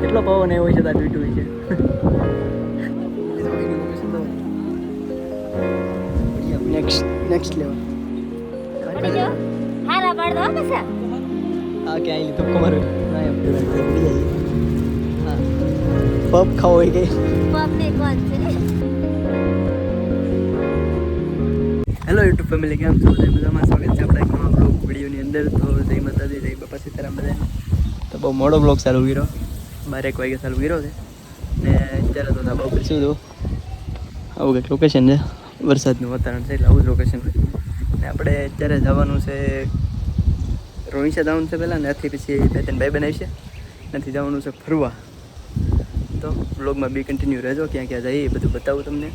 કેટલો પવન એવો છે ત્યાં તૂટ્યું છે. Next level. હારા પાડ દો પછી આ કે આઈ તો કમર ના એમ પડી જાય. હા પપ ખાવો હોય કે પપ ને કોણ છે. હેલો યુટ્યુબ ફેમિલી, કેમ છો? જય મજામાં. સ્વાગત છે આપણા એક નવા બ્લોગ વિડીયોની અંદર. તો જય માતાજી, જય બાપા સીતારામ બધા. તો બહુ મોડો બ્લોગ ચાલુ કર્યો, 12 વાગે ચાલુ કર્યો છે ને અત્યારે તો ધાબા ઉપર છું. તો આવું કંઈક લોકેશન છે, વરસાદનું વાતાવરણ છે એટલે આવું જ લોકેશન હોય. ને આપણે અત્યારે જવાનું છે રોહિંસા જવાનું છે પહેલાં, નથી પછી 2-3 ભાઈ બનાવી છે, નથી જવાનું છે ફરવા. તો બ્લોગમાં બી કન્ટિન્યુ રહેજો, ક્યાં ક્યાં જઈએ એ બધું બતાવું તમને.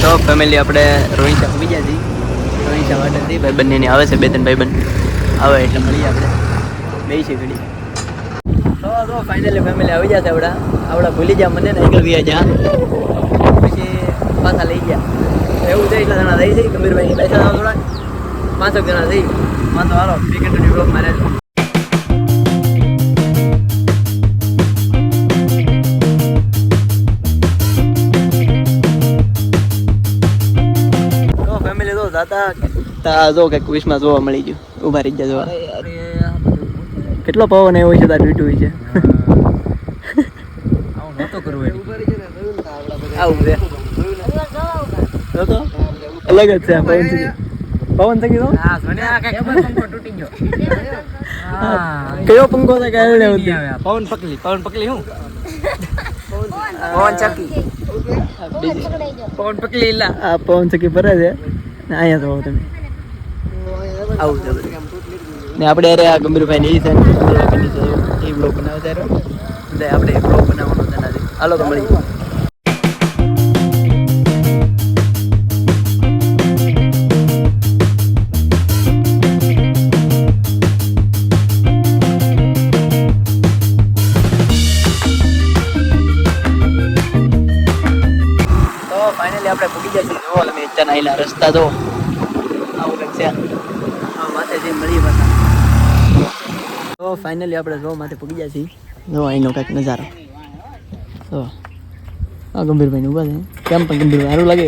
તો ફેમિલી આપણે રોહિંસા આવી ગયા છીએ. રોહિંસા વાટેથી ભાઈ બંનેની આવે છે, 2-3 ભાઈ બંધ આવે એટલે મળીએ આપણે બે છે ઘડી. તો ફાઇનલી ફેમિલી આવી ગયા છે. આવડા ભૂલી ગયા મને ને એકલ ગયા જ્યાં પછી પાછા લઈ ગયા. એવું છે એટલા જણા થઈ છે. ગંભીરભાઈ પૈસા આવો થોડા 500 જણા થઈ. વાંધો હાલો બી કન્ટિન્યુ બ્લોગ મારે. તા જો કંઈક વિશમાં જોવા મળી ગયું. ઊભા રહી ગયા જોવા. કેટલો પવન એવો છે ત્યાં તૂટ્યું છે. આવું છે તો અલગ જ છે પવન થકી તો કયો પંખો છે કાંઈ પવન પકલી શું પવન પકલી આ પવન ચકી ભરે છે અહીંયા તો તમે આવું છે બધું. ને આપણે અરે આ ગંભીરભાઈ ની છે એ બ્લોગ બનાવતા રહ્યો એટલે આપણે એ બ્લોગ બનાવવાનો છે નથી. હાલો તો મળી. તો ફાઇનલી આપણે પૂકી જાય છે. જો તમે અત્યારે આવેલા રસ્તા તો આવું કંઈક છે. માથે જઈને મળીએ પાછા. તો ફાઇનલી આપણે જો માથે પૂકી જાય છીએ. જો અહીંનો કંઈક નજારો. તો આ ગંભીરભાઈ ઊભા છે. કેમ પણ ગંભીરભાઈ સારું લાગે?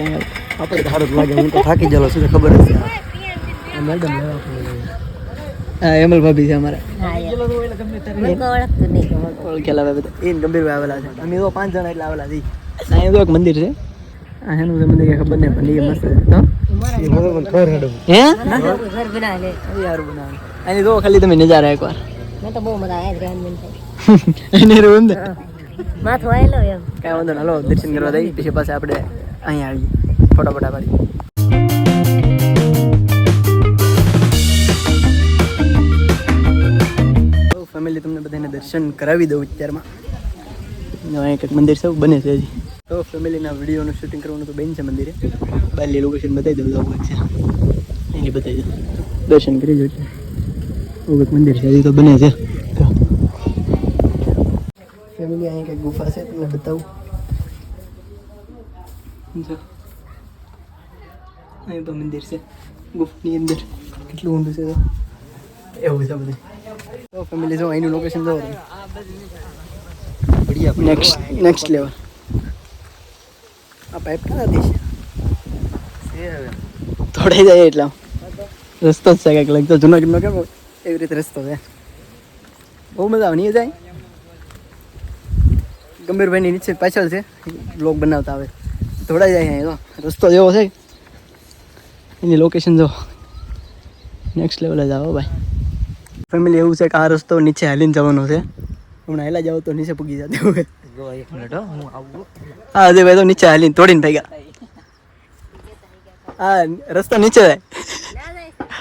આપણે તો સારું જ લાગે. હું તો થાકી ગયેલો છું, ખબર જ છે. મેડમ હા એમલ ભાભી છે અમારા. ઓળખેલા ભાઈ બધા એ ગંભીરભાઈ આવેલા છે. અમે તો 5 જણા એટલે આવેલા છીએ. અહીંયા તો એક મંદિર છે. આ હેનું છે મંદિર ખબર નહીં પણ એ મસ્ત છે. હે ઘર બનાવે યાર બનાવે અહીં જો ખાલી તમે નજારા એકવાર. મેં તો બહુ મજા આવે ગ્રાન્ડ એને રૂમ દે માથું આવેલો એમ કાંઈ વાંધો ના. હાલો દર્શન કરવા દઈ પછી પાછા આપણે અહીંયા આવીએ ફટાફટ પાડી. તો ફેમિલી તમને બધાને દર્શન કરાવી દઉં અત્યારમાં. અહીંયા કંઈક મંદિર છે બને છે હજી. તો ફેમિલીના વિડીયોનું શૂટિંગ કરવાનું તો બેન છે મંદિરે. બાલી લોકેશન બતાવી દઉં આવું છે એની બતાવી દઉં. દર્શન કરી દઉં એટલે આવું કંઈક મંદિર છે હજી તો બને છે. ફેમિલી અહીં કંઈક ગુફા છે તમને બતાવું. અહીં તો મંદિર છે ગુફાની અંદર. કેટલું ઊંડું છે તો એવું છે બધું. તો ફેમિલી જો અહીંનું લોકેશન જો નેક્સ્ટ લેવલ. આ પાઇપ ક્યાંથી છે? થોડાઈ જાય એટલા રસ્તો જ છે કંઈક લાગતો જુનાગઢનો કેમ એવી રીતે રસ્તો છે. બહુ મજા આવે નહીં જાય. ગંભીરભાઈની નીચે પાછળ છે બ્લોગ બનાવતા આવે થોડાઈ જાય. અહીં તો રસ્તો જેવો છે એની લોકેશન જો નેક્સ્ટ લેવલ જ આવો ભાઈ. ફેમિલી એવું છે કે આ રસ્તો નીચે હાલીને જવાનો છે. હમણાં હેલા જાવ તો નીચે પૂગી જતી હોય. હા અજય ભાઈ તો નીચે હાલીને તોડીને ભાગ્યા. હા રસ્તો નીચે જાય.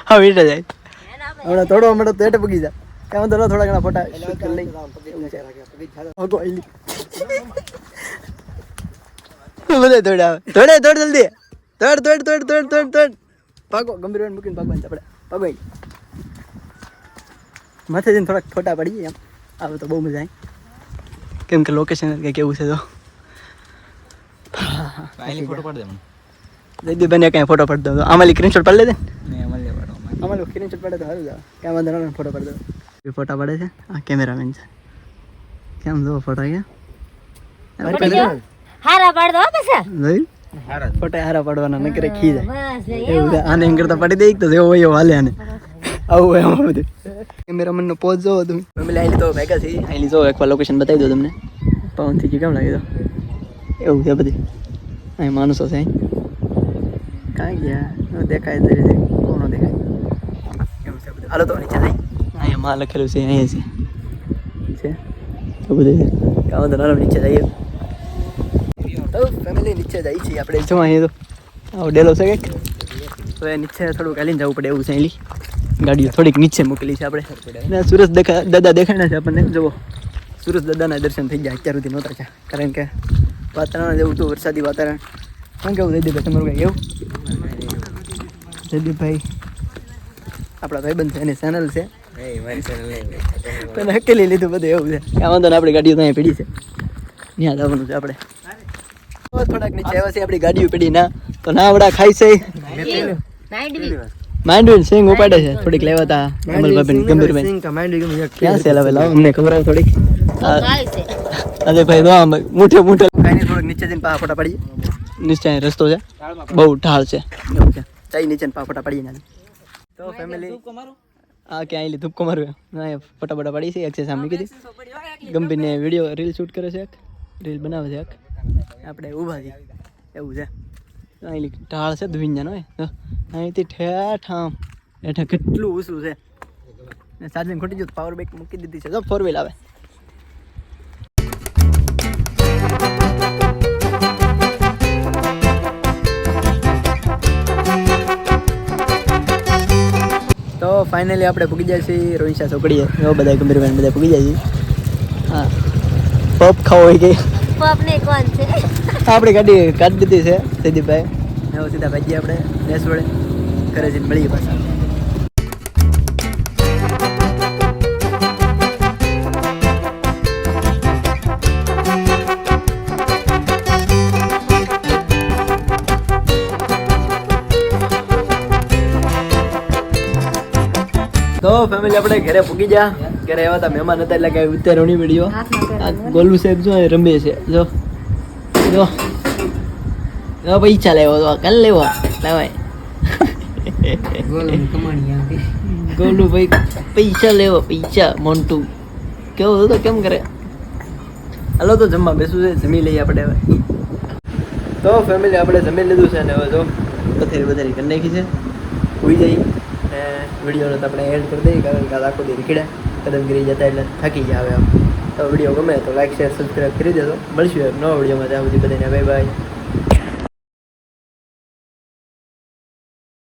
હા વીટે જાય. હમણાં થોડો મળે તો એટે પૂગી જાય. કાંઈ વાંધો ન. થોડા ઘણા ફોટા શૂટ કરી લઈ. બધા દોડ આવે. દોડ જલ્દી દોડ. ભાગો ગંભીર મૂકીને ભાગવાનું આપણે ભાગો. માથે જઈને થોડાક ફોટા પડીએ એમ આવે તો બહુ મજા આવે. કેમ કે લોકેશન કંઈક કેવું છે તો ફોટો પાડી દે. જયદીપભાઈને કાંઈ ફોટો પાડી દો આમાં સ્ક્રીનશોટ પાડી લેજે ને મળે વાળો આમાં સ્ક્રીનશોટ પાડે તો સારું જાવ ક્યાં વાંધો ના ફોટો પાડી દો એ ફોટા પાડે છે આ કેમેરામેન છે કેમ જો ફોટા ગયા હારા પાડ દો પાછા જોઈ હારા ફોટા હારા પાડવાના ન કરે ખી જાય બસ એવું છે. આને એમ કરતા પાડી દે તો જેવો હોય એવો હાલે આને આવું હોય આમાં બધું કેમેરામેનનો પોઝ જોવો તમે ફેમિલી અહીં તો ભેગા છે અહીં જો એકવાર લોકેશન બતાવી દો તમને પવનથી કેમ લાગે તો એવું છે બધી અહીં માણસો છે અહીં કાંઈ ગયા દેખાય તો કોનો દેખાય એવું છે બધું હાલો તો નીચે જઈ અહીંયા માં લખેલું છે અહીંયા છે તો બધું છે કામ તો નાનો નીચે જઈએ તો ફેમિલી નીચે જાય છે આપણે જો અહીંયા તો આવો ડેલો છે કંઈક તો એ નીચે થોડુંક હાલીને જવું પડે એવું છે અહીં ગાડીઓ થોડીક નીચે મૂકેલી છે આપણે ને સુરજ દાદા દેખાણા છે આપણને જુઓ સુરજ દાદાના દર્શન થઈ ગયા અત્યાર સુધી નહોતા છે કારણ કે વાતાવરણ જેવું હતું વરસાદી વાતાવરણ શું કેવું જયદીપભાઈ તમારું કંઈ એવું જયદીપભાઈ આપણા ભાઈબંધ છે એની ચેનલ છે પણ હકેલી લીધું બધું એવું છે આ વાંધો ને આપણી ગાડીઓ તો અહીંયા પડી છે ત્યાં જવાનું છે આપણે થોડાક નીચે આવ્યા છે આપણી ગાડીઓ પડી ના તો ના વડા ખાઈ છે માંડવી સિંગ ઉપાડે છે થોડીક લેવા તા અમલભાઈ ગંભીરભાઈ ક્યાં છે લાવે લાવો અમને ખબર આવે થોડીક અરે ભાઈ તો આમ મોટે મોટે કાંઈ થોડુંક નીચે જઈને પા ફોટા પડી નીચે રસ્તો છે બહુ ઢાળ છે એવું છે ચાઈ નીચે પા ફોટા પડી ના તો ફેમિલી હા ક્યાં અહીં ધૂપકો મારું હા ફોટા ફોટા પડી છે એક છે સામે કીધી ગંભીરને વિડીયો રીલ શૂટ કરે છે એક રીલ બનાવે છે એક આપણે ઊભા છીએ એવું છે અહીં ઢાળ છે ધુઈંજાનો હોય તો અહીંથી ઠેઠ આમ હેઠા કેટલું ઊંચું છે ને ચાર્જિંગ ખોટી ગયું પાવર બેક મૂકી દીધી છે તો 4 વ્હીલ આવે તો ફાઇનલી આપણે પૂગી જાય છીએ રોહિંશા ચોકડીએ એવો બધા ગંભીરભાઈ બધા પૂગી જાય છે હા પપ ખાવો હોય કે પપ ને કોણ છે આપણી ગાડી કાઢી દીધી છે જયદીપભાઈ એવો સીધા ભાગીએ આપણે બેસ વડે ઘરે જઈને મળીએ પાછા તો ફેમિલી આપણે ઘરે પૂગી જા ઘરે આવ્યા હતા મહેમાન હતા એટલે કાંઈ ઉતારો નહીં વિડીયો આ ગોલુ સાહેબ જો રમે છે જો જો પૈસા લેવો તો કાલ લેવો લેવાય ગોલુ ભાઈ પૈસા લેવો પૈસા મોન્ટુ કેવું તો કેમ કરે હાલો તો જમવા બેસું છે જમી લઈએ આપણે હવે તો ફેમિલી આપણે જમી લીધું છે ને હવે જો પથેરી કરી નાખી છે હોઈ જઈએ ને વિડીયોને તો આપણે એડ કરી દઈએ કારણ કે આખો દી રીકડ્યા કદમગીરી જતા એટલે થાકી ગયા હવે આમ તો વિડીયો ગમે તો લાઈક શેર સબસ્ક્રાઈબ કરી દેજો મળશું એક નવા વિડીયોમાં ત્યાં સુધી બધાને બાય બાય